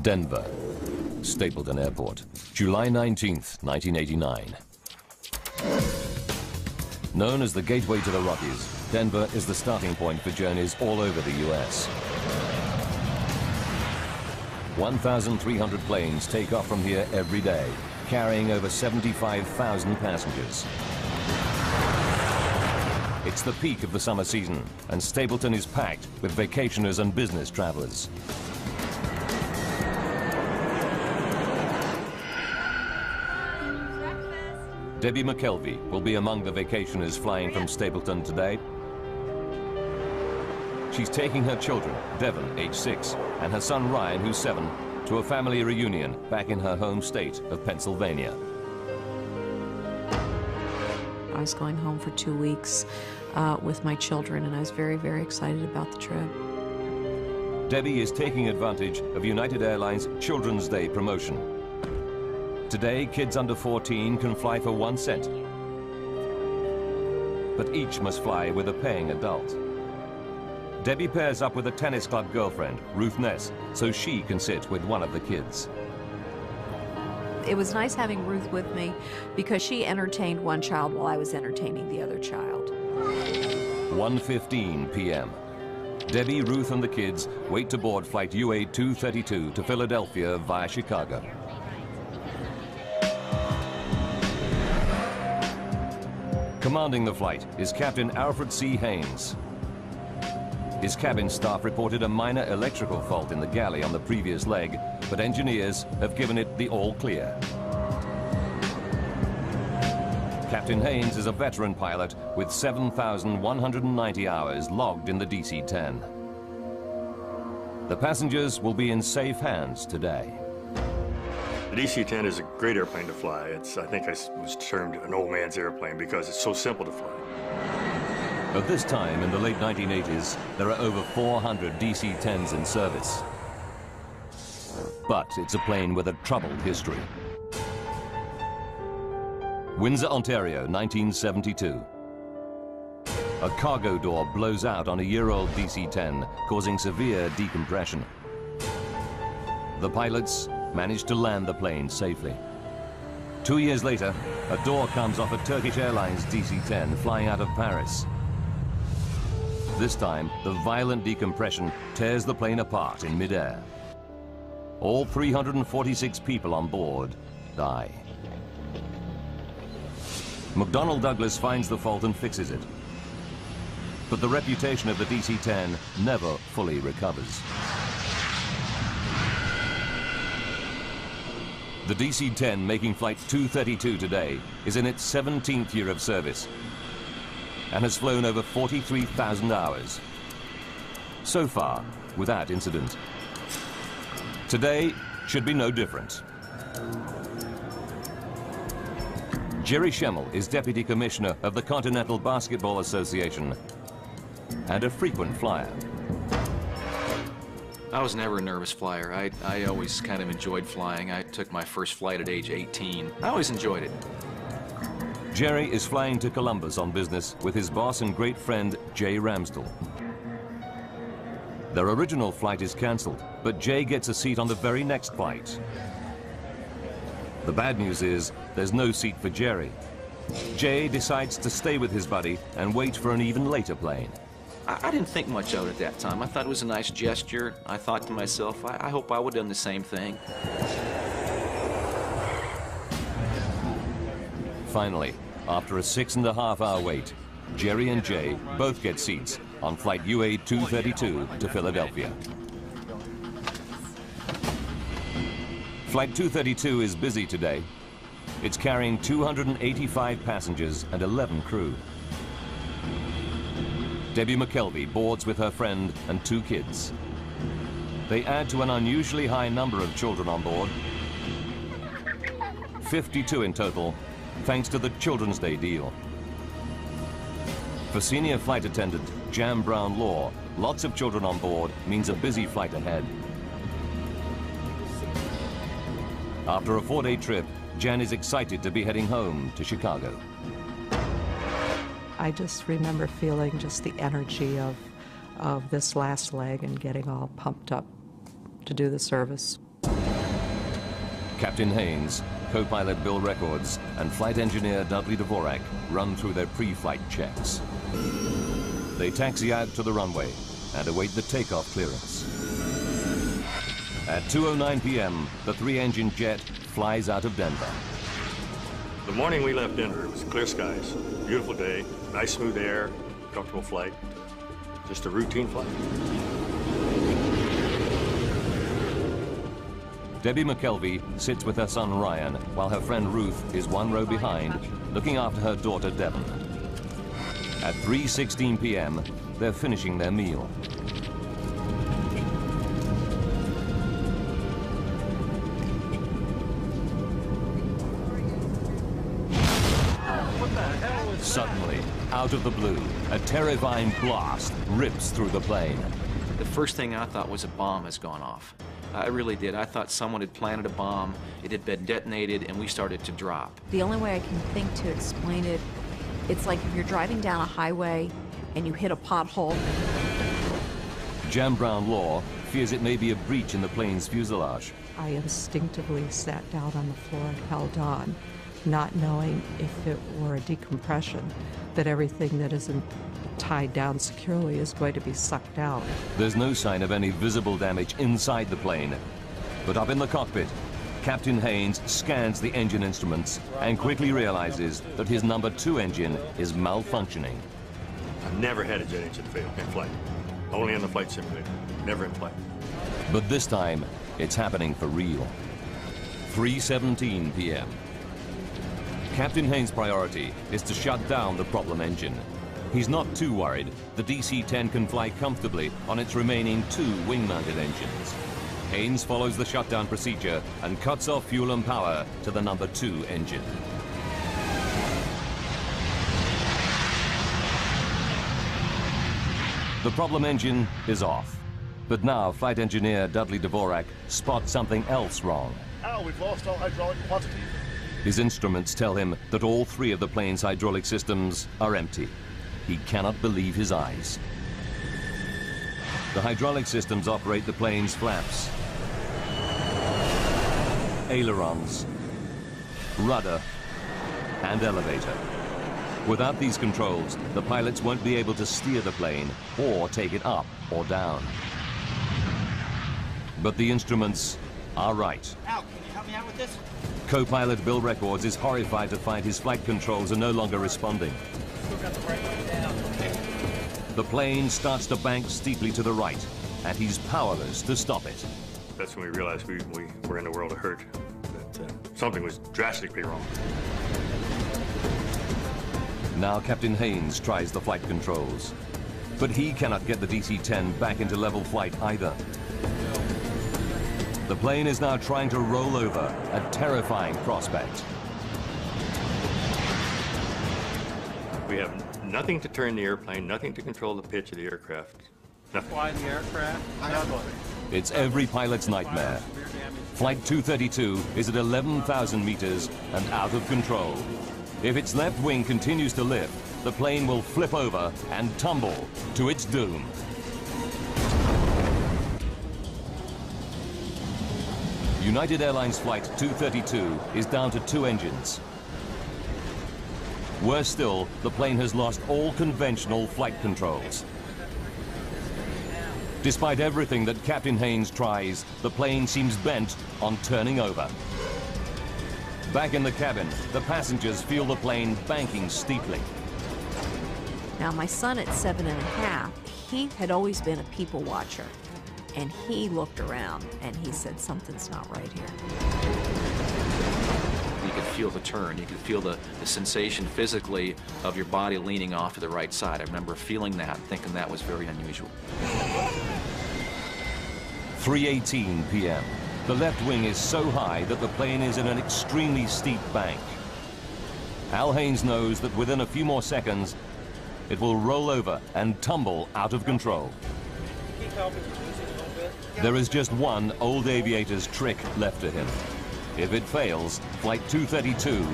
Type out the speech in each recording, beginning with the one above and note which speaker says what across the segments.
Speaker 1: Denver, Stapleton Airport, July 19th, 1989. Known as the gateway to the Rockies, Denver is the starting point for journeys all over the U.S. 1,300 planes take off from here every day, carrying over 75,000 passengers. It's the peak of the summer season, and Stapleton is packed with vacationers and business travelers. Debbie McKelvey will be among the vacationers flying from Stapleton today. She's taking her children, Devon, age 6, and her son Ryan, who's 7, to a family reunion back in her home state of Pennsylvania.
Speaker 2: I was going home for 2 weeks with my children, and I was very, very excited about the trip.
Speaker 1: Debbie is taking advantage of United Airlines Children's Day promotion. Today, kids under 14 can fly for 1 cent, but each must fly with a paying adult. Debbie pairs up with a tennis club girlfriend, Ruth Ness, so she can sit with one of the kids.
Speaker 2: It was nice having Ruth with me because she entertained one child while I was entertaining the other child.
Speaker 1: 1:15 p.m. Debbie, Ruth, and the kids wait to board flight UA232 to Philadelphia via Chicago. Commanding the flight is Captain Alfred C. Haynes. His cabin staff reported a minor electrical fault in the galley on the previous leg, but engineers have given it the all clear. Captain Haynes is a veteran pilot with 7,190 hours logged in the DC-10. The passengers will be in safe hands today.
Speaker 3: The DC-10 is a great airplane to fly. I think it was termed an old man's airplane because it's so simple to fly.
Speaker 1: At this time, in the late 1980s, there are over 400 DC-10s in service. But it's a plane with a troubled history. Windsor, Ontario, 1972. A cargo door blows out on a year-old DC-10, causing severe decompression. The pilots managed to land the plane safely. 2 years later, a door comes off a Turkish Airlines DC-10 flying out of Paris. This time, the violent decompression tears the plane apart in midair. All 346 people on board die. McDonnell Douglas finds the fault and fixes it. But the reputation of the DC-10 never fully recovers. The DC-10 making flight 232 today is in its 17th year of service and has flown over 43,000 hours. So far, without incident. Today should be no different. Jerry Schemmel is Deputy Commissioner of the Continental Basketball Association and a frequent flyer.
Speaker 4: I was never a nervous flyer. I always kind of enjoyed flying. I took my first flight at age 18. I always enjoyed it.
Speaker 1: Jerry is flying to Columbus on business with his boss and great friend, Jay Ramsdell. Their original flight is cancelled, but Jay gets a seat on the very next flight. The bad news is there's no seat for Jerry. Jay decides to stay with his buddy and wait for an even later plane.
Speaker 4: I didn't think much of it at that time. I thought it was a nice gesture. I thought to myself, I hope I would have done the same thing.
Speaker 1: Finally, after a 6.5-hour wait, Jerry and Jay both get seats on flight UA232 to Philadelphia. Flight 232 is busy today. It's carrying 285 passengers and 11 crew. Debbie McKelvey boards with her friend and 2 kids. They add to an unusually high number of children on board. 52 in total, thanks to the Children's Day deal. For senior flight attendant Jan Brown Law, lots of children on board means a busy flight ahead. After a 4-day trip, Jan is excited to be heading home to Chicago.
Speaker 5: I just remember feeling just the energy of this last leg and getting all pumped up to do the service.
Speaker 1: Captain Haynes, co-pilot Bill Records, and flight engineer Dudley Dvorak run through their pre-flight checks. They taxi out to the runway and await the takeoff clearance. At 2:09 p.m., the three-engine jet flies out of Denver.
Speaker 3: The morning we left Denver, it was clear skies, beautiful day, nice smooth air, comfortable flight, just a routine flight.
Speaker 1: Debbie McKelvey sits with her son Ryan, while her friend Ruth is one row behind, looking after her daughter Devon. At 3:16 p.m., they're finishing their meal. Suddenly, out of the blue, a terrifying blast rips through the plane.
Speaker 4: The first thing I thought was a bomb has gone off. I really did. I thought someone had planted a bomb, it had been detonated, and we started to drop.
Speaker 2: The only way I can think to explain it, it's like if you're driving down a highway and you hit a pothole.
Speaker 1: Jan Brown-Law fears it may be a breach in the plane's fuselage.
Speaker 5: I instinctively sat down on the floor and held on, not knowing if it were a decompression, that everything that isn't tied down securely is going to be sucked out.
Speaker 1: There's no sign of any visible damage inside the plane. But up in the cockpit, Captain Haynes scans the engine instruments and quickly realizes that his number 2 engine is malfunctioning.
Speaker 3: I've never had a jet engine fail in flight. Only in the flight simulator, never in flight.
Speaker 1: But this time, it's happening for real. 3:17 p.m. Captain Haynes' priority is to shut down the problem engine. He's not too worried. The DC-10 can fly comfortably on its remaining 2 wing-mounted engines. Haynes follows the shutdown procedure and cuts off fuel and power to the number 2 engine. The problem engine is off. But now flight engineer Dudley Dvorak spots something else wrong.
Speaker 6: Al, we've lost all hydraulic quantity.
Speaker 1: His instruments tell him that all 3 of the plane's hydraulic systems are empty. He cannot believe his eyes. The hydraulic systems operate the plane's flaps, ailerons, rudder, and elevator. Without these controls, the pilots won't be able to steer the plane or take it up or down. But the instruments are right.
Speaker 6: Al, can you help me out with this?
Speaker 1: Co-pilot Bill Records is horrified to find his flight controls are no longer responding. The plane starts to bank steeply to the right, and he's powerless to stop it.
Speaker 3: That's when we realized we were in a world of hurt, that something was drastically wrong.
Speaker 1: Now Captain Haynes tries the flight controls, but he cannot get the DC-10 back into level flight either. The plane is now trying to roll over, a terrifying prospect.
Speaker 3: We have nothing to turn the airplane, nothing to control the pitch of the aircraft. Nothing.
Speaker 6: Fly the aircraft.
Speaker 1: It's every pilot's nightmare. Flight 232 is at 11,000 meters and out of control. If its left wing continues to lift, the plane will flip over and tumble to its doom. United Airlines Flight 232 is down to 2 engines. Worse still, the plane has lost all conventional flight controls. Despite everything that Captain Haynes tries, the plane seems bent on turning over. Back in the cabin, the passengers feel the plane banking steeply.
Speaker 2: Now, my son at 7½, he had always been a people watcher. And he looked around and he said, something's not right here.
Speaker 4: You could feel the turn. You could feel the sensation physically of your body leaning off to the right side. I remember feeling that and thinking that was very unusual.
Speaker 1: 3:18 p.m. The left wing is so high that the plane is in an extremely steep bank. Al Haynes knows that within a few more seconds, it will roll over and tumble out of control. There is just one old aviator's trick left to him. If it fails, Flight 232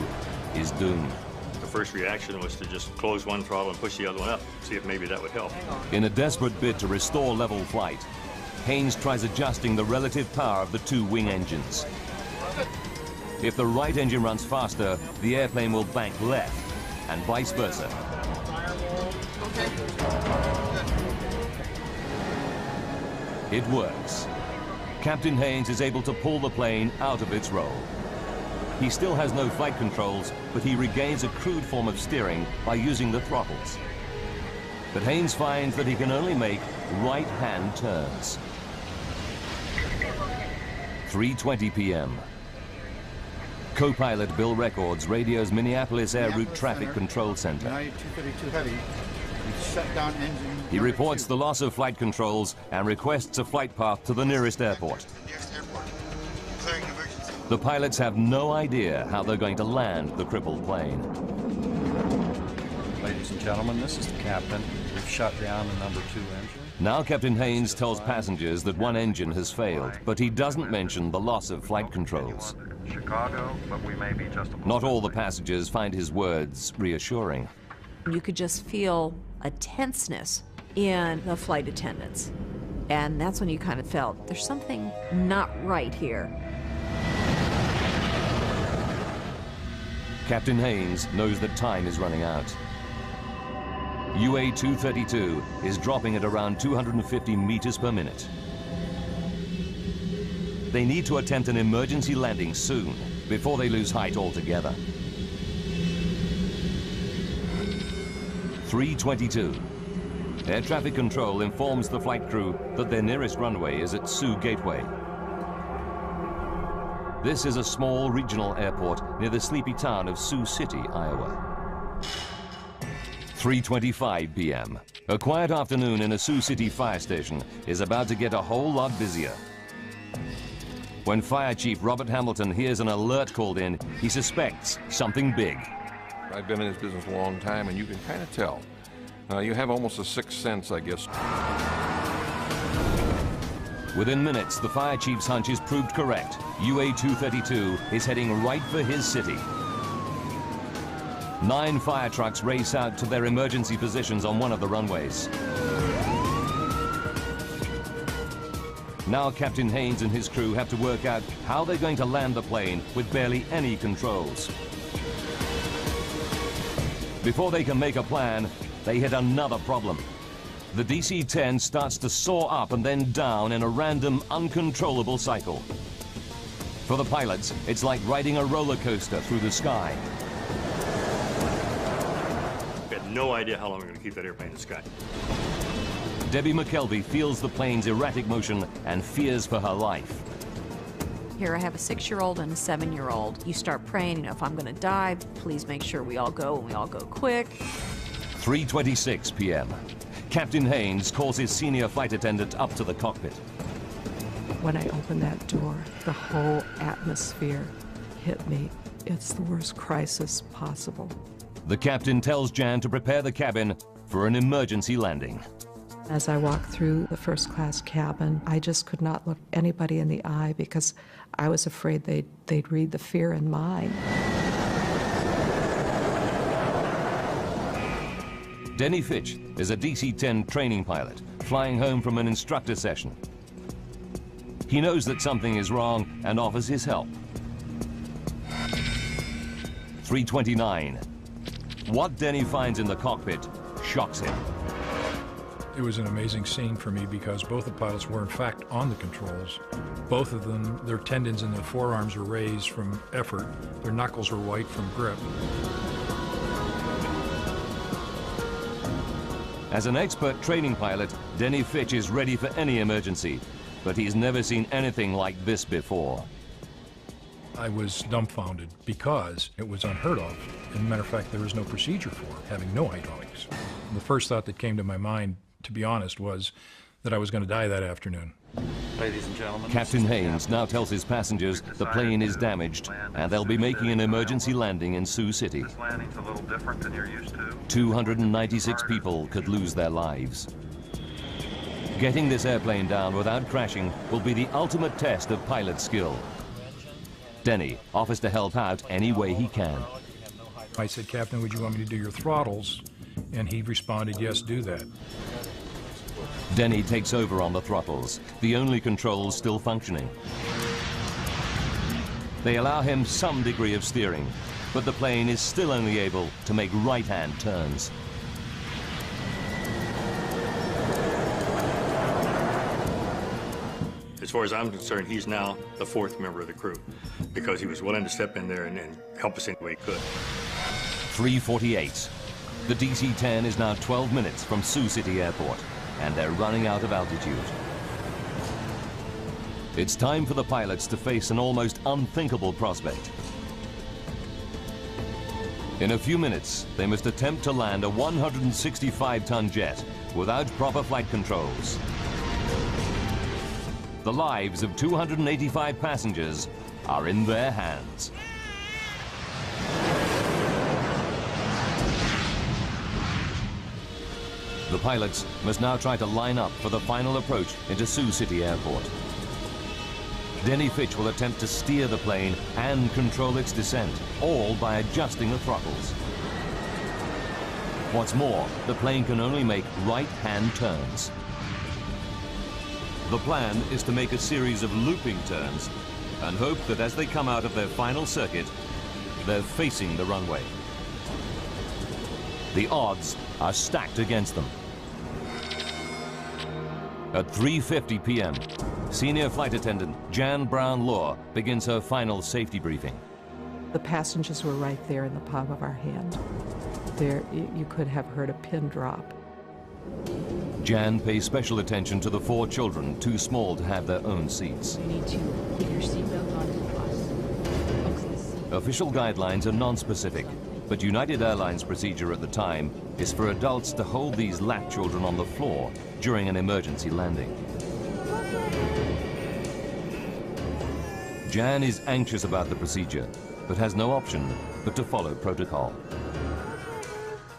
Speaker 1: is doomed.
Speaker 3: The first reaction was to just close one throttle and push the other one up, see if maybe that would help.
Speaker 1: In a desperate bid to restore level flight, Haynes tries adjusting the relative power of the 2 wing engines. If the right engine runs faster, the airplane will bank left, and vice versa. It works. Captain Haynes is able to pull the plane out of its roll. He still has no flight controls, but he regains a crude form of steering by using the throttles. But Haynes finds that he can only make right-hand turns. 3:20 p.m. Co-pilot Bill Records radios Minneapolis Air Route Traffic Control Center.
Speaker 6: UA232 heavy. We shut down engine.
Speaker 1: He reports the loss of flight controls and requests a flight path to the nearest airport. The pilots have no idea how they're going to land the crippled plane.
Speaker 7: Ladies and gentlemen, this is the captain. We've shut down the number 2 engine.
Speaker 1: Now Captain Haynes tells passengers that one engine has failed, but he doesn't mention the loss of flight controls.
Speaker 7: Chicago, but we may be just a little
Speaker 1: Not all the passengers find his words reassuring.
Speaker 2: You could just feel a tenseness in the flight attendants. And that's when you kind of felt there's something not right here.
Speaker 1: Captain Haynes knows that time is running out. UA232 is dropping at around 250 meters per minute. They need to attempt an emergency landing soon, before they lose height altogether. 3:22. Air traffic control informs the flight crew that their nearest runway is at Sioux Gateway. This is a small regional airport near the sleepy town of Sioux City, Iowa. 3:25 p.m. A quiet afternoon in a Sioux City fire station is about to get a whole lot busier. When Fire Chief Robert Hamilton hears an alert called in, he suspects something big.
Speaker 8: I've been in this business a long time, and you can kind of tell. You have almost a sixth sense, I guess.
Speaker 1: Within minutes, the fire chief's hunch is proved correct. UA232 is heading right for his city. 9 fire trucks race out to their emergency positions on one of the runways. Now Captain Haynes and his crew have to work out how they're going to land the plane with barely any controls. Before they can make a plan, they hit another problem. The DC-10 starts to soar up and then down in a random, uncontrollable cycle. For the pilots, it's like riding a roller coaster through the sky.
Speaker 3: We had no idea how long we were going to keep that airplane in the sky.
Speaker 1: Debbie McKelvey feels the plane's erratic motion and fears for her life.
Speaker 2: Here I have a 6-year-old and a 7-year-old. You start praying, if I'm going to die, please make sure we all go and we all go quick.
Speaker 1: 3:26 p.m. Captain Haynes calls his senior flight attendant up to the cockpit.
Speaker 5: When I opened that door, the whole atmosphere hit me. It's the worst crisis possible.
Speaker 1: The captain tells Jan to prepare the cabin for an emergency landing.
Speaker 5: As I walked through the first-class cabin, I just could not look anybody in the eye because I was afraid they'd read the fear in mine.
Speaker 1: Denny Fitch is a DC-10 training pilot flying home from an instructor session. He knows that something is wrong and offers his help. 3:29. What Denny finds in the cockpit shocks him.
Speaker 9: It was an amazing scene for me because both the pilots were in fact on the controls. Both of them, their tendons in their forearms were raised from effort. Their knuckles were white from grip.
Speaker 1: As an expert training pilot, Denny Fitch is ready for any emergency, but he's never seen anything like this before.
Speaker 9: I was dumbfounded because it was unheard of. As a matter of fact, there was no procedure for it, having no hydraulics. The first thought that came to my mind, to be honest, was that I was going to die that afternoon.
Speaker 7: Ladies and gentlemen,
Speaker 1: Captain Haynes now tells his passengers the plane is damaged and they'll be making an emergency landing in Sioux City.
Speaker 7: This landing's a little different than you're used to.
Speaker 1: 296 people could lose their lives. Getting this airplane down without crashing will be the ultimate test of pilot skill. Denny offers to help out any way he can.
Speaker 9: I said, "Captain, would you want me to do your throttles?" And he responded, "Yes, do that."
Speaker 1: Denny takes over on the throttles, the only controls still functioning. They allow him some degree of steering, but the plane is still only able to make right-hand turns.
Speaker 3: As far as I'm concerned, he's now the fourth member of the crew because he was willing to step in there and help us any way he could.
Speaker 1: 3:48. The DC-10 is now 12 minutes from Sioux City Airport, and they're running out of altitude. It's time for the pilots to face an almost unthinkable prospect. In a few minutes, they must attempt to land a 165-ton jet without proper flight controls. The lives of 285 passengers are in their hands. The pilots must now try to line up for the final approach into Sioux City Airport. Denny Fitch will attempt to steer the plane and control its descent, all by adjusting the throttles. What's more, the plane can only make right-hand turns. The plan is to make a series of looping turns and hope that as they come out of their final circuit, they're facing the runway. The odds are stacked against them. At 3:50 p.m., Senior Flight Attendant Jan Brown-Law begins her final safety briefing.
Speaker 5: The passengers were right there in the palm of our hand. There, you could have heard a pin drop.
Speaker 1: Jan pays special attention to the 4 children too small to have their own seats.
Speaker 10: You need to put your seatbelt on and fasten.
Speaker 1: Official guidelines are non-specific, but United Airlines procedure at the time is for adults to hold these lap children on the floor during an emergency landing. Jan is anxious about the procedure, but has no option but to follow protocol.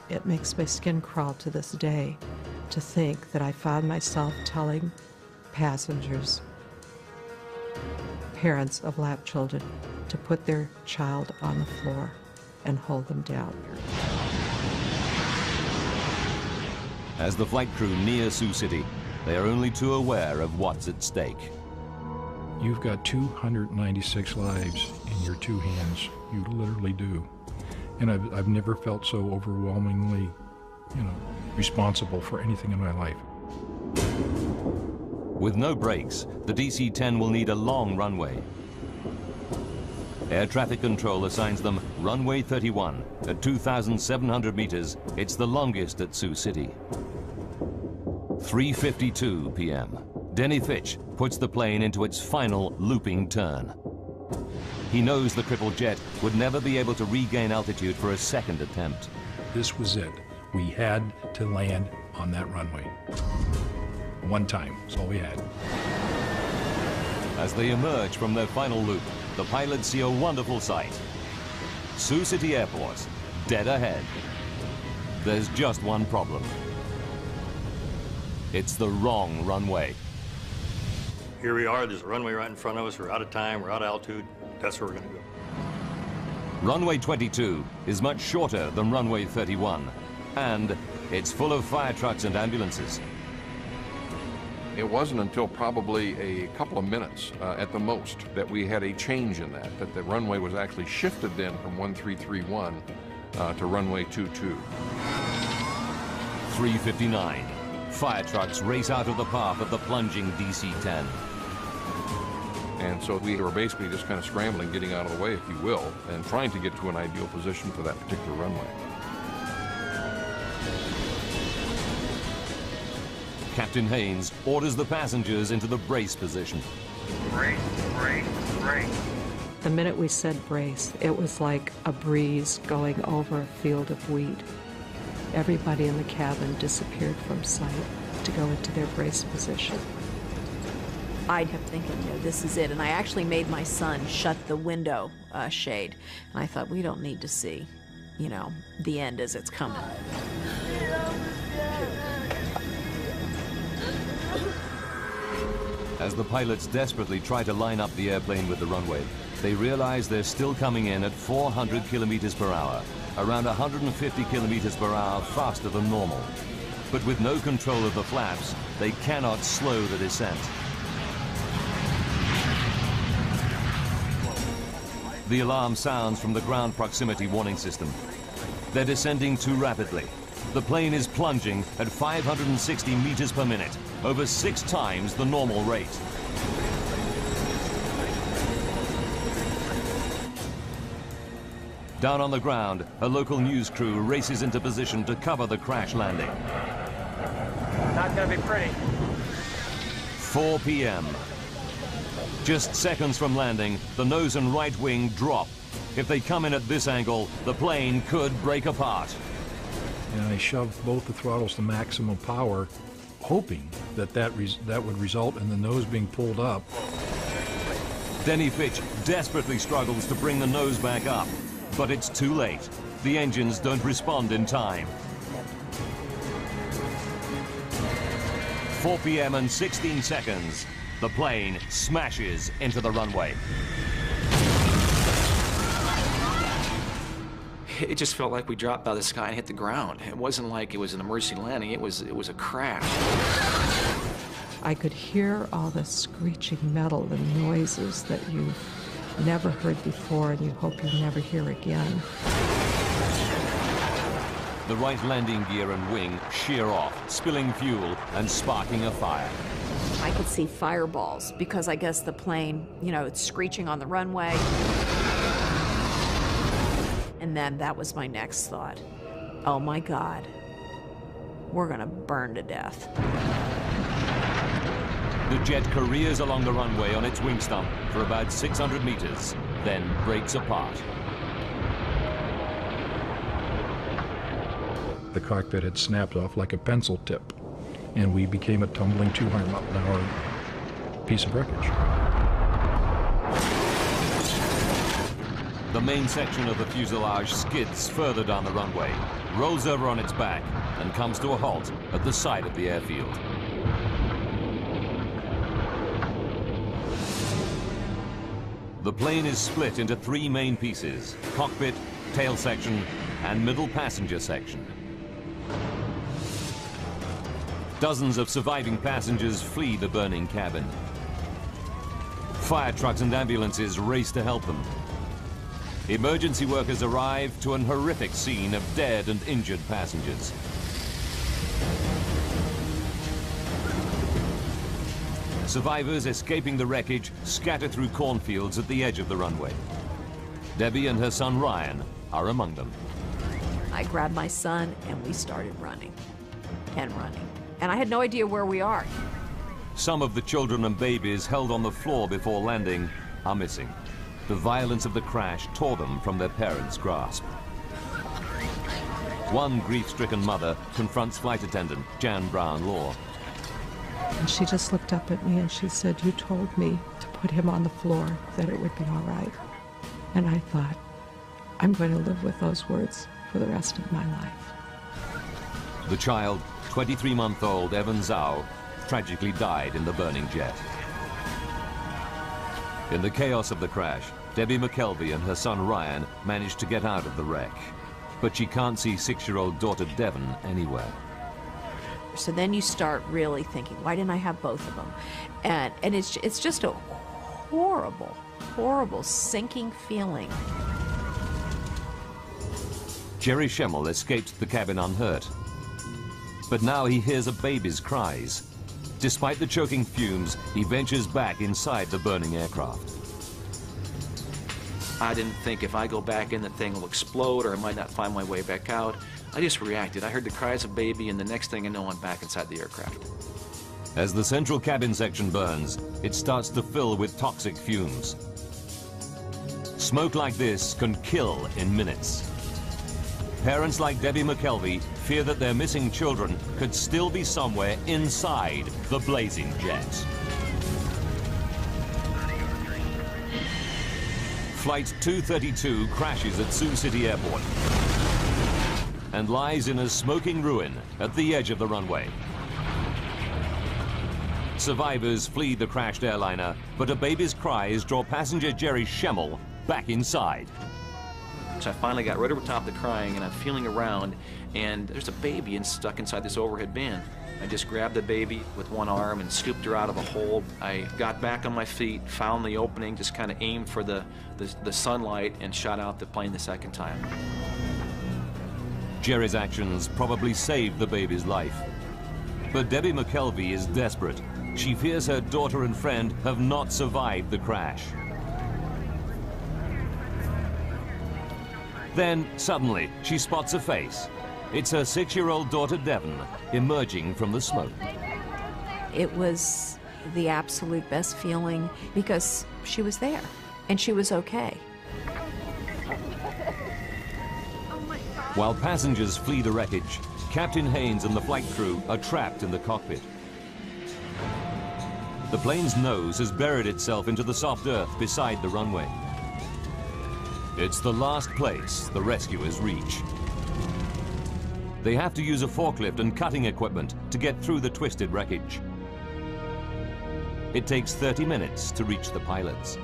Speaker 5: It makes my skin crawl to this day to think that I found myself telling passengers, parents of lap children, to put their child on the floor and hold them down.
Speaker 1: As the flight crew near Sioux City, they are only too aware of what's at stake.
Speaker 9: You've got 296 lives in your 2 hands. You literally do. And I've never felt so overwhelmingly, responsible for anything in my life.
Speaker 1: With no brakes, the DC-10 will need a long runway. Air traffic control assigns them runway 31 at 2,700 meters. It's the longest at Sioux City. 3:52 p.m. Denny Fitch puts the plane into its final looping turn. He knows the crippled jet would never be able to regain altitude for a second attempt.
Speaker 9: This was it. We had to land on that runway. One time, that's all we had.
Speaker 1: As they emerge from their final loop, the pilots see a wonderful sight. Sioux City Airport, dead ahead. There's just one problem. It's the wrong runway.
Speaker 3: Here we are, there's a runway right in front of us. We're out of time, we're out of altitude. That's where we're gonna go.
Speaker 1: Runway 22 is much shorter than runway 31, and it's full of fire trucks and ambulances.
Speaker 8: It wasn't until probably a couple of minutes at the most that we had a change in that the runway was actually shifted then from 1331 to runway 22.
Speaker 1: 3:59. Fire trucks race out of the path of the plunging DC-10.
Speaker 8: And so we were basically just kind of scrambling, getting out of the way, if you will, and trying to get to an ideal position for that particular runway.
Speaker 1: Captain Haynes orders the passengers into the brace position.
Speaker 11: Brace, brace, brace.
Speaker 5: The minute we said brace, it was like a breeze going over a field of wheat. Everybody in the cabin disappeared from sight to go into their brace position.
Speaker 2: I kept thinking, this is it. And I actually made my son shut the window shade. And I thought, we don't need to see, the end as it's coming.
Speaker 1: As the pilots desperately try to line up the airplane with the runway, they realize they're still coming in at 400 kilometers per hour, around 150 kilometers per hour faster than normal. But with no control of the flaps, they cannot slow the descent. The alarm sounds from the ground proximity warning system. They're descending too rapidly. The plane is plunging at 560 meters per minute, over 6 times the normal rate. Down on the ground, a local news crew races into position to cover the crash landing.
Speaker 11: Not gonna be pretty.
Speaker 1: 4 p.m. Just seconds from landing, the nose and right wing drop. If they come in at this angle, the plane could break apart.
Speaker 9: And I shoved both the throttles to maximum power, hoping that that would result in the nose being pulled up.
Speaker 1: Denny Fitch desperately struggles to bring the nose back up, but it's too late. The engines don't respond in time. 4 p.m. and 16 seconds. The plane smashes into the runway.
Speaker 4: It just felt like we dropped out of the sky and hit the ground. It wasn't like it was an emergency landing. It was a crash.
Speaker 5: I could hear all the screeching metal and noises that you've never heard before and you hope you'll never hear again.
Speaker 1: The right landing gear and wing shear off, spilling fuel and sparking a fire.
Speaker 2: I could see fireballs because I guess the plane, you know, it's screeching on the runway. And then that was my next thought. Oh my God, we're gonna burn to death.
Speaker 1: The jet careers along the runway on its wing stump for about 600 meters, then breaks apart.
Speaker 9: The cockpit had snapped off like a pencil tip, and we became a tumbling 200-mile-an-hour piece of wreckage.
Speaker 1: The main section of the fuselage skids further down the runway, rolls over on its back, and comes to a halt at the side of the airfield. The plane is split into 3 main pieces: cockpit, tail section, and middle passenger section. Dozens of surviving passengers flee the burning cabin. Fire trucks and ambulances race to help them. Emergency workers arrive to an horrific scene of dead and injured passengers. Survivors escaping the wreckage scatter through cornfields at the edge of the runway. Debbie and her son Ryan are among them.
Speaker 2: I grabbed my son and we started running and running. And I had no idea where we are.
Speaker 1: Some of the children and babies held on the floor before landing are missing. The violence of the crash tore them from their parents' grasp. One grief-stricken mother confronts flight attendant Jan Brown-Law.
Speaker 5: And she just looked up at me and she said, "You told me to put him on the floor, that it would be all right." And I thought, I'm going to live with those words for the rest of my life.
Speaker 1: The child, 23-month-old Evan Zhao, tragically died in the burning jet. In the chaos of the crash, Debbie McKelvey and her son Ryan managed to get out of the wreck. But she can't see 6-year-old daughter Devon anywhere.
Speaker 2: So then you start really thinking, why didn't I have both of them? And it's just a horrible, horrible sinking feeling.
Speaker 1: Jerry Schemmel escaped the cabin unhurt. But now he hears a baby's cries. Despite the choking fumes, he ventures back inside the burning aircraft.
Speaker 4: I didn't think if I go back in, the thing will explode or I might not find my way back out. I just reacted. I heard the cries of baby, and the next thing I know, I'm back inside the aircraft.
Speaker 1: As the central cabin section burns, it starts to fill with toxic fumes. Smoke like this can kill in minutes. Parents like Debbie McKelvey fear that their missing children could still be somewhere inside the blazing jet. Flight 232 crashes at Sioux City Airport and lies in a smoking ruin at the edge of the runway. Survivors flee the crashed airliner, but a baby's cries draw passenger Jerry Schemmel back inside.
Speaker 4: So I finally got right over top of the crying, and I'm feeling around, and there's a baby stuck inside this overhead bin. I just grabbed the baby with one arm and scooped her out of a hole. I got back on my feet, found the opening, just kind of aimed for the sunlight and shot out the plane the second time.
Speaker 1: Jerry's actions probably saved the baby's life. But Debbie McKelvey is desperate. She fears her daughter and friend have not survived the crash. Then, suddenly, she spots a face. It's her 6-year-old daughter, Devon, emerging from the smoke.
Speaker 2: It was the absolute best feeling because she was there and she was okay.
Speaker 1: While passengers flee the wreckage, Captain Haynes and the flight crew are trapped in the cockpit. The plane's nose has buried itself into the soft earth beside the runway. It's the last place the rescuers reach. They have to use a forklift and cutting equipment to get through the twisted wreckage. It takes 30 minutes to reach the pilots.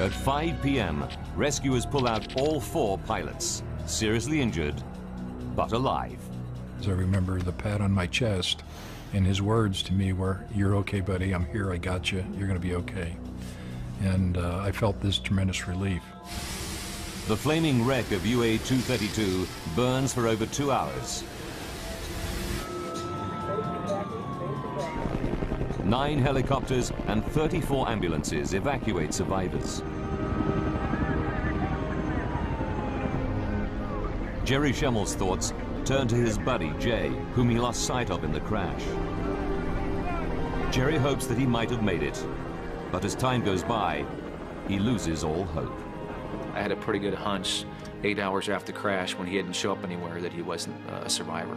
Speaker 1: At 5 p.m., rescuers pull out all 4 pilots, seriously injured, but alive.
Speaker 9: I remember the pat on my chest, and his words to me were, "You're okay, buddy, I'm here, I got you, you're gonna be okay." And I felt this tremendous relief.
Speaker 1: The flaming wreck of UA232 burns for over 2 hours. 9 helicopters and 34 ambulances evacuate survivors. Jerry Schemmel's thoughts turn to his buddy, Jay, whom he lost sight of in the crash. Jerry hopes that he might have made it, but as time goes by, he loses all hope.
Speaker 4: I had a pretty good hunch 8 hours after the crash, when he didn't show up anywhere, that he wasn't a survivor.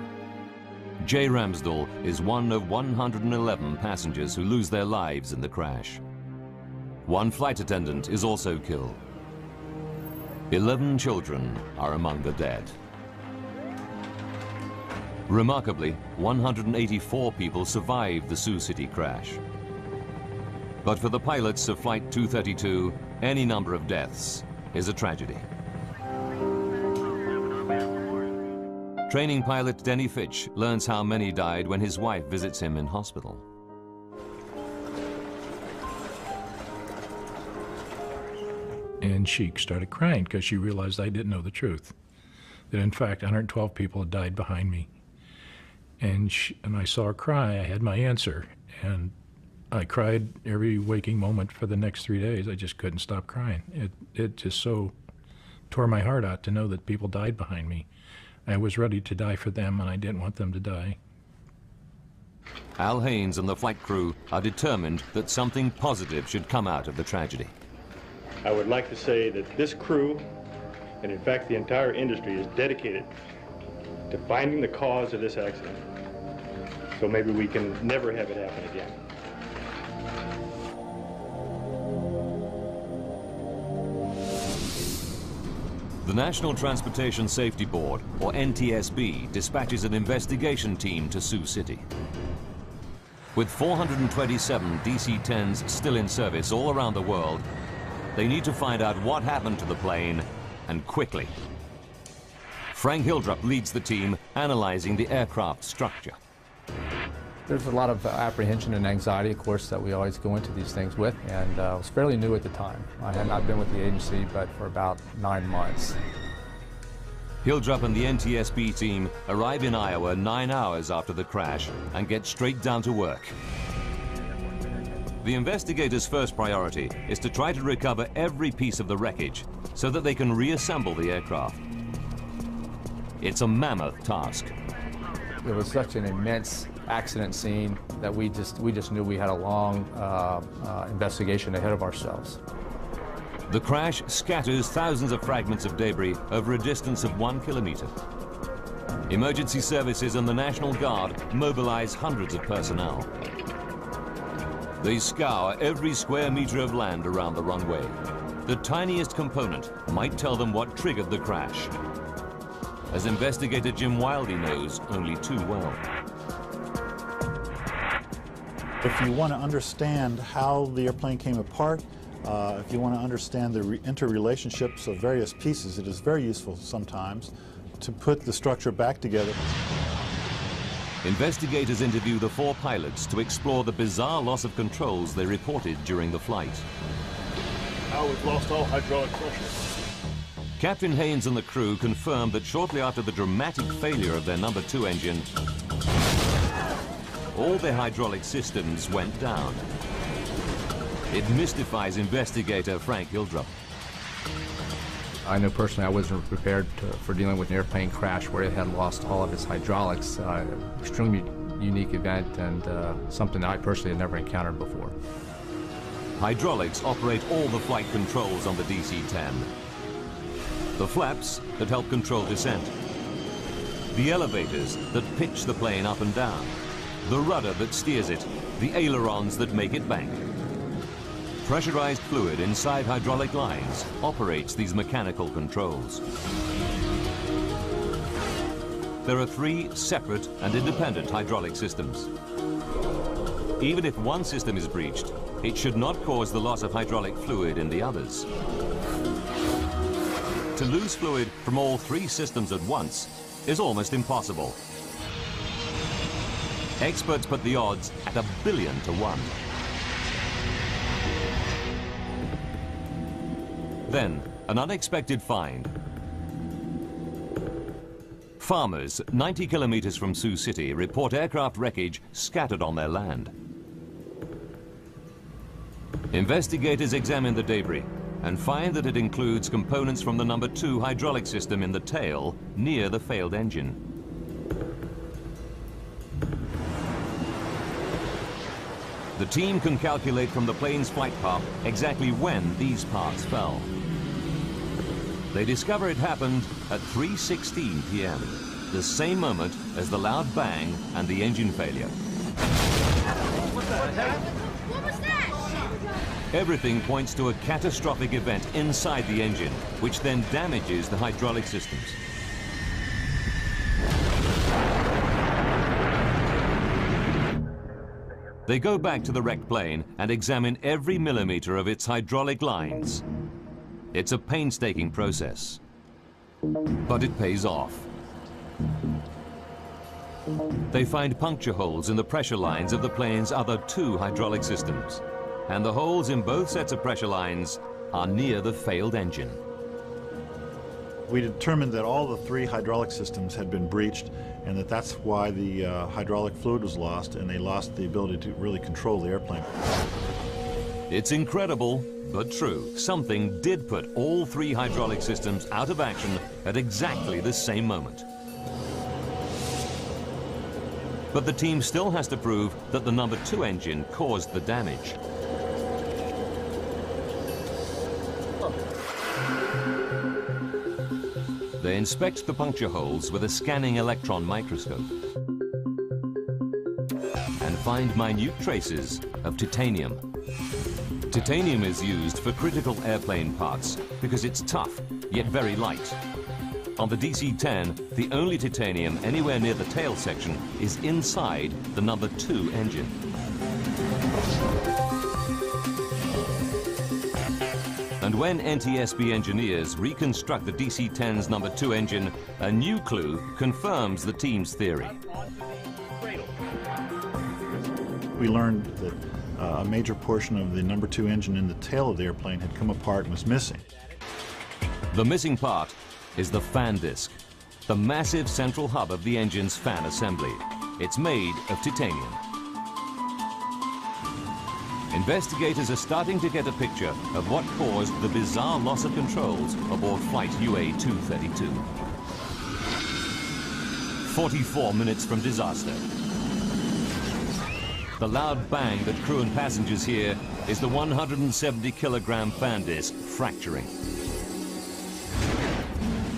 Speaker 1: Jay Ramsdell is one of 111 passengers who lose their lives in the crash. 1 flight attendant is also killed. 11 children are among the dead. Remarkably, 184 people survived the Sioux City crash. But for the pilots of Flight 232, any number of deaths is a tragedy. Training pilot Denny Fitch learns how many died when his wife visits him in hospital.
Speaker 9: And she started crying because she realized I didn't know the truth. That in fact 112 people had died behind me. And I saw her cry. I had my answer. And I cried every waking moment for the next 3 days. I just couldn't stop crying. It just so tore my heart out to know that people died behind me. I was ready to die for them, and I didn't want them to die.
Speaker 1: Al Haynes and the flight crew are determined that something positive should come out of the tragedy.
Speaker 3: I would like to say that this crew, and in fact the entire industry, is dedicated to finding the cause of this accident, so maybe we can never have it happen again.
Speaker 1: The National Transportation Safety Board, or NTSB, dispatches an investigation team to Sioux City. With 427 DC-10s still in service all around the world, they need to find out what happened to the plane, and quickly. Frank Hildrup leads the team, analyzing the aircraft structure.
Speaker 12: There's a lot of apprehension and anxiety, of course, that we always go into these things with, and I was fairly new at the time. I had not been with the agency but for about 9 months.
Speaker 1: Hildrup and the NTSB team arrive in Iowa 9 hours after the crash and get straight down to work. The investigators' first priority is to try to recover every piece of the wreckage so that they can reassemble the aircraft. It's a mammoth task.
Speaker 12: It was such an immense accident scene that we just knew we had a long investigation ahead of ourselves.
Speaker 1: The crash scatters thousands of fragments of debris over a distance of 1 kilometer. Emergency services and the National Guard mobilize hundreds of personnel. They scour every square meter of land around the runway. The tiniest component might tell them what triggered the crash. As investigator Jim Wildey knows only too well.
Speaker 6: If you want to understand how the airplane came apart, if you want to understand the interrelationships of various pieces, it is very useful sometimes to put the structure back together.
Speaker 1: Investigators interview the 4 pilots to explore the bizarre loss of controls they reported during the flight.
Speaker 13: We've lost all hydraulic pressure.
Speaker 1: Captain Haynes and the crew confirmed that shortly after the dramatic failure of their number 2 engine, all their hydraulic systems went down. It mystifies investigator Frank Hildrup.
Speaker 12: I know personally I wasn't prepared for dealing with an airplane crash where it had lost all of its hydraulics. Extremely unique event and something I personally had never encountered before.
Speaker 1: Hydraulics operate all the flight controls on the DC-10. The flaps that help control descent. The elevators that pitch the plane up and down. The rudder that steers it. The ailerons that make it bank. Pressurized fluid inside hydraulic lines operates these mechanical controls. There are 3 separate and independent hydraulic systems. Even if one system is breached, it should not cause the loss of hydraulic fluid in the others. To lose fluid from all 3 systems at once is almost impossible. Experts put the odds at 1 billion to 1. Then, an unexpected find. Farmers 90 kilometers from Sioux City report aircraft wreckage scattered on their land. Investigators examine the debris and find that it includes components from the number 2 hydraulic system in the tail near the failed engine. The team can calculate from the plane's flight path exactly when these parts fell. They discover it happened at 3:16 p.m., the same moment as the loud bang and the engine failure.
Speaker 10: What was that?
Speaker 1: Everything points to a catastrophic event inside the engine, which then damages the hydraulic systems. They go back to the wrecked plane and examine every millimeter of its hydraulic lines. It's a painstaking process, but it pays off. They find puncture holes in the pressure lines of the plane's other 2 hydraulic systems, and the holes in both sets of pressure lines are near the failed engine.
Speaker 6: We determined that all the 3 hydraulic systems had been breached, and that's why the hydraulic fluid was lost, and they lost the ability to really control the airplane.
Speaker 1: It's incredible, but true. Something did put all 3 hydraulic systems out of action at exactly the same moment. But the team still has to prove that the number 2 engine caused the damage. They inspect the puncture holes with a scanning electron microscope and find minute traces of titanium. Titanium is used for critical airplane parts because it's tough, yet very light. On the DC-10, the only titanium anywhere near the tail section is inside the number 2 engine. And when NTSB engineers reconstruct the DC-10's number 2 engine, a new clue confirms the team's theory.
Speaker 6: We learned that a major portion of the number 2 engine in the tail of the airplane had come apart and was missing.
Speaker 1: The missing part is the fan disc, the massive central hub of the engine's fan assembly. It's made of titanium. Investigators are starting to get a picture of what caused the bizarre loss of controls aboard flight UA232. 44 minutes from disaster. The loud bang that crew and passengers hear is the 170-kilogram fan disc fracturing.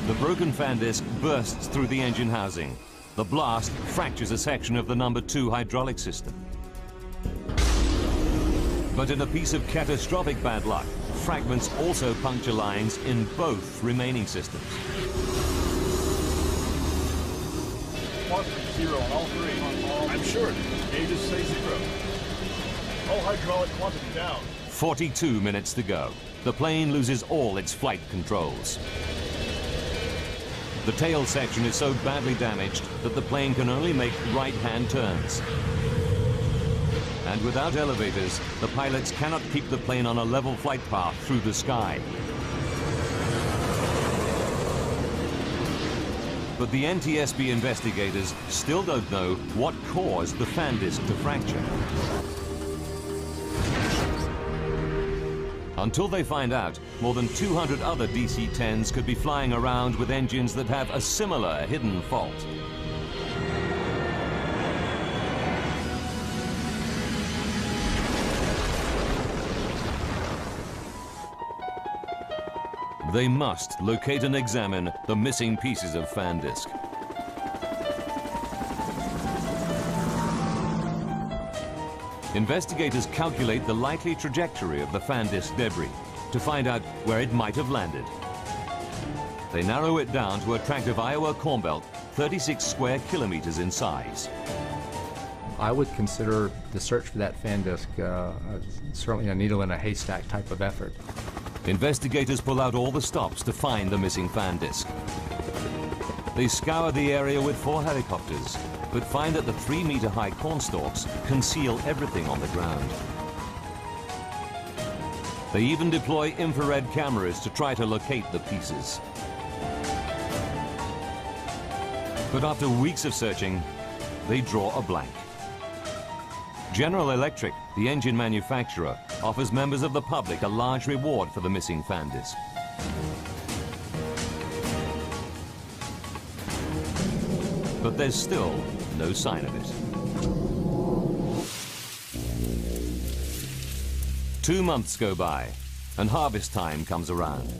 Speaker 1: The broken fan disc bursts through the engine housing. The blast fractures a section of the number 2 hydraulic system. But in a piece of catastrophic bad luck, fragments also puncture lines in both remaining systems.
Speaker 13: Quantity 0 on all 3. I'm sure. Gauges say 0. All hydraulic quantity down.
Speaker 1: 42 minutes to go. The plane loses all its flight controls. The tail section is so badly damaged that the plane can only make right-hand turns. And without elevators, the pilots cannot keep the plane on a level flight path through the sky. But the NTSB investigators still don't know what caused the fan disc to fracture. Until they find out, more than 200 other DC-10s could be flying around with engines that have a similar hidden fault. They must locate and examine the missing pieces of fan disc. Investigators calculate the likely trajectory of the fan disc debris to find out where it might have landed. They narrow it down to a tract of Iowa corn belt 36 square kilometers in size.
Speaker 12: I would consider the search for that fan disc certainly a needle in a haystack type of effort.
Speaker 1: Investigators pull out all the stops to find the missing fan disc. They scour the area with 4 helicopters, but find that the 3-meter-high cornstalks conceal everything on the ground. They even deploy infrared cameras to try to locate the pieces. But after weeks of searching, they draw a blank. General Electric, the engine manufacturer, offers members of the public a large reward for the missing fan disc. But there's still no sign of it. 2 months go by, and harvest time comes around.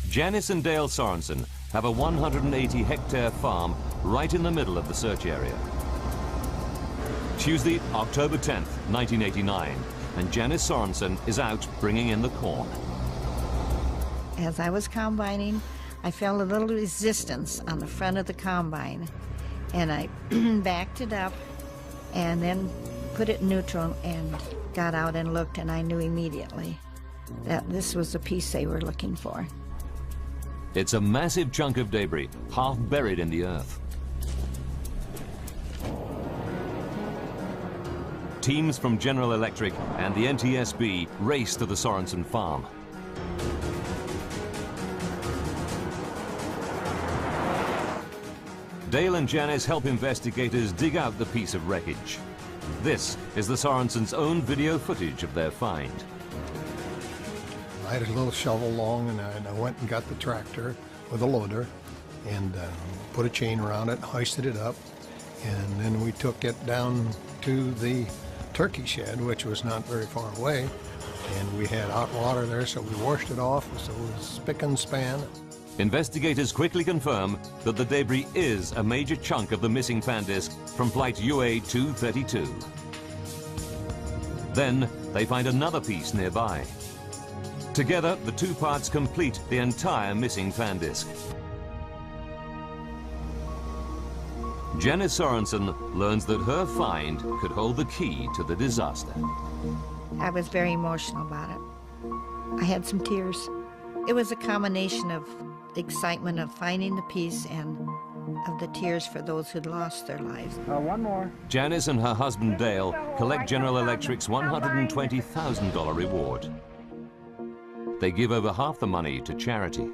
Speaker 1: Janice and Dale Sorensen have a 180-hectare farm right in the middle of the search area. Tuesday, October 10th, 1989, and Janice Sorensen is out bringing in the corn.
Speaker 14: As I was combining, I felt a little resistance on the front of the combine, and I backed it up and then put it in neutral and got out and looked, and I knew immediately that this was the piece they were looking for.
Speaker 1: It's a massive chunk of debris, half buried in the earth. Teams from General Electric and the NTSB race to the Sorensen farm. Dale and Janice help investigators dig out the piece of wreckage. This is the Sorensens' own video footage of their find.
Speaker 15: I had a little shovel long, and I went and got the tractor with a loader and put a chain around it, hoisted it up, and then we took it down to the turkey shed, which was not very far away, and we had hot water there, so we washed it off, so it was spick and span.
Speaker 1: Investigators quickly confirm that the debris is a major chunk of the missing fan disc from flight UA232. Then they find another piece nearby. Together, the 2 parts complete the entire missing fan disc. Janice Sorensen learns that her find could hold the key to the disaster.
Speaker 14: I was very emotional about it. I had some tears. It was a combination of excitement of finding the piece and of the tears for those who'd lost their lives.
Speaker 11: One more.
Speaker 1: Janice and her husband Dale collect General Electric's $120,000 reward. They give over half the money to charity.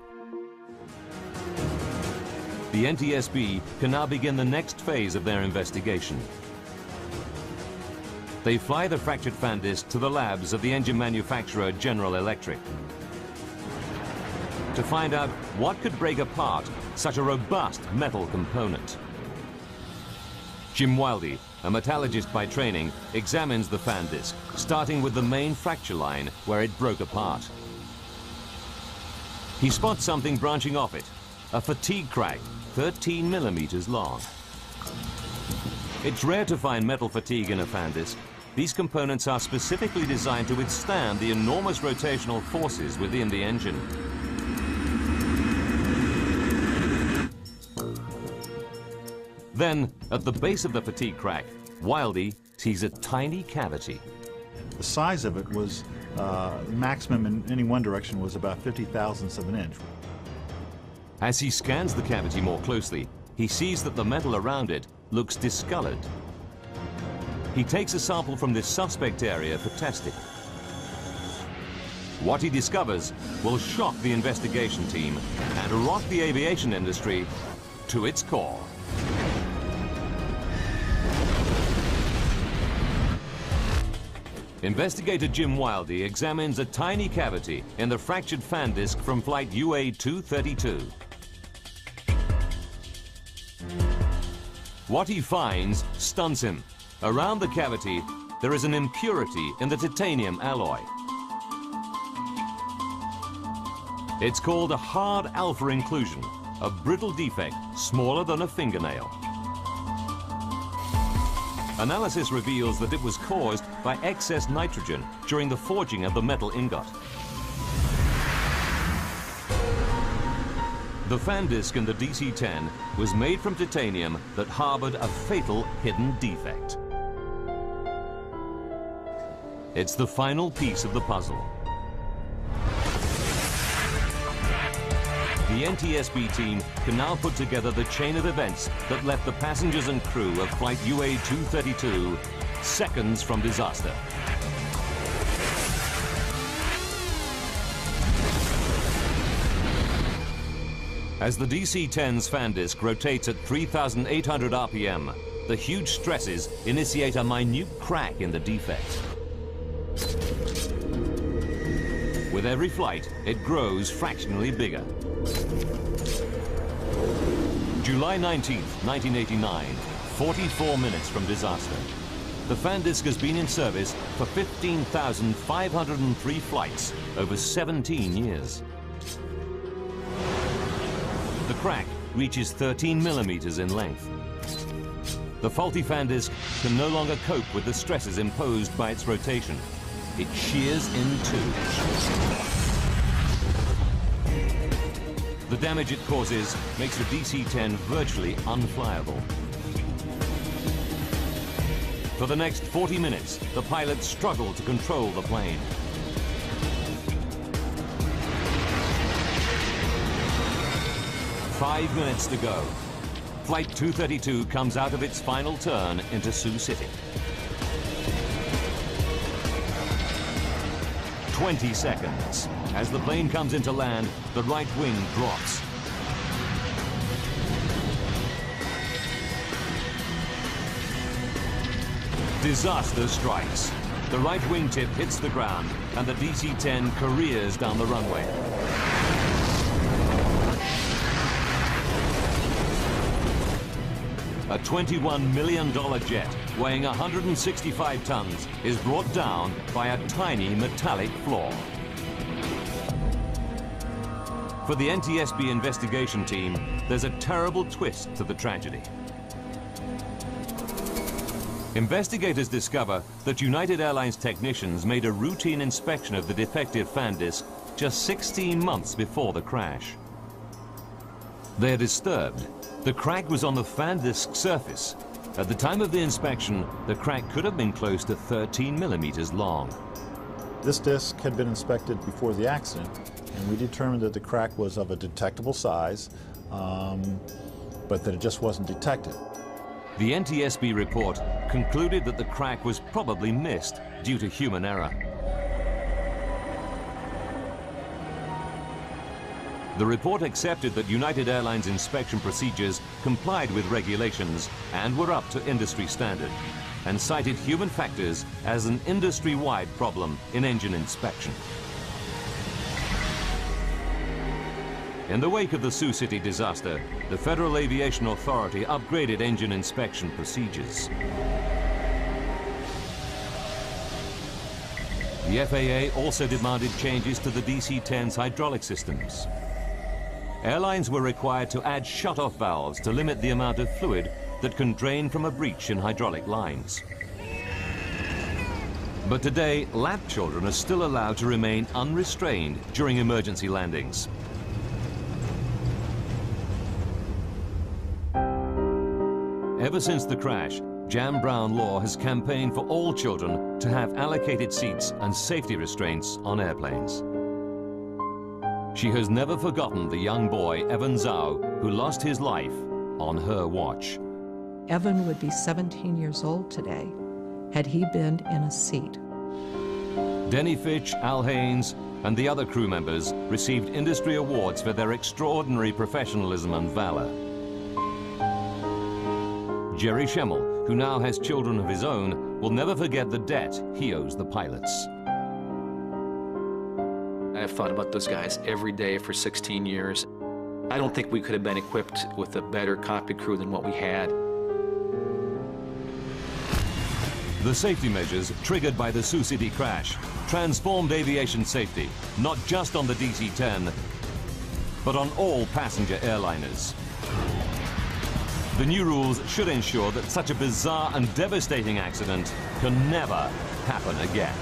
Speaker 1: The NTSB can now begin the next phase of their investigation. They fly the fractured fan disc to the labs of the engine manufacturer General Electric to find out what could break apart such a robust metal component. Jim Wildy, a metallurgist by training, examines the fan disc, starting with the main fracture line where it broke apart. He spots something branching off it, a fatigue crack 13 millimeters long. It's rare to find metal fatigue in a fan disc. These components are specifically designed to withstand the enormous rotational forces within the engine. Then, at the base of the fatigue crack, Wildy sees a tiny cavity.
Speaker 6: The size of it was, maximum in any one direction was about 50 thousandths of an inch.
Speaker 1: As he scans the cavity more closely, he sees that the metal around it looks discolored. He takes a sample from this suspect area for testing. What he discovers will shock the investigation team and rock the aviation industry to its core. Investigator Jim Wildey examines a tiny cavity in the fractured fan disc from flight UA232. What he finds stuns him. Around the cavity, there is an impurity in the titanium alloy. It's called a hard alpha inclusion, a brittle defect smaller than a fingernail. Analysis reveals that it was caused by excess nitrogen during the forging of the metal ingot. The fan disc in the DC-10 was made from titanium that harbored a fatal hidden defect. It's the final piece of the puzzle. The NTSB team can now put together the chain of events that left the passengers and crew of flight UA232 seconds from disaster. As the DC-10's fan disc rotates at 3,800 RPM, the huge stresses initiate a minute crack in the defect. With every flight, it grows fractionally bigger. July 19th, 1989, 44 minutes from disaster. The fan disc has been in service for 15,503 flights over 17 years. The crack reaches 13 millimeters in length. The faulty fan disc can no longer cope with the stresses imposed by its rotation. It shears in two. The damage it causes makes the DC-10 virtually unflyable. For the next 40 minutes, the pilots struggle to control the plane. Five minutes to go. Flight 232 comes out of its final turn into Sioux City. 20 seconds. As the plane comes into land, the right wing drops. Disaster strikes. The right wingtip hits the ground, and the DC-10 careers down the runway. A $21 million jet weighing 165 tons is brought down by a tiny metallic flaw. For the NTSB investigation team, there's a terrible twist to the tragedy. Investigators discover that United Airlines technicians made a routine inspection of the defective fan disc just 16 months before the crash. They're disturbed. The crack was on the fan disc surface. At the time of the inspection, the crack could have been close to 13 millimeters long.
Speaker 6: This disc had been inspected before the accident, and we determined that the crack was of a detectable size, but that it just wasn't detected.
Speaker 1: The NTSB report concluded that the crack was probably missed due to human error. The report accepted that United Airlines inspection procedures complied with regulations and were up to industry standard, and cited human factors as an industry-wide problem in engine inspection. In the wake of the Sioux City disaster, the Federal Aviation Authority upgraded engine inspection procedures. The FAA also demanded changes to the DC-10's hydraulic systems. Airlines were required to add shut-off valves to limit the amount of fluid that can drain from a breach in hydraulic lines. But today, lab children are still allowed to remain unrestrained during emergency landings. Ever since the crash, Jan Brown Law has campaigned for all children to have allocated seats and safety restraints on airplanes. She has never forgotten the young boy, Evan Zhao, who lost his life on her watch.
Speaker 5: Evan would be 17 years old today had he been in a seat.
Speaker 1: Denny Fitch, Al Haynes, and the other crew members received industry awards for their extraordinary professionalism and valor. Jerry Schemmel, who now has children of his own, will never forget the debt he owes the pilots.
Speaker 4: I've thought about those guys every day for 16 years. I don't think we could have been equipped with a better cockpit crew than what we had.
Speaker 1: The safety measures triggered by the Sioux City crash transformed aviation safety, not just on the DC-10, but on all passenger airliners. The new rules should ensure that such a bizarre and devastating accident can never happen again.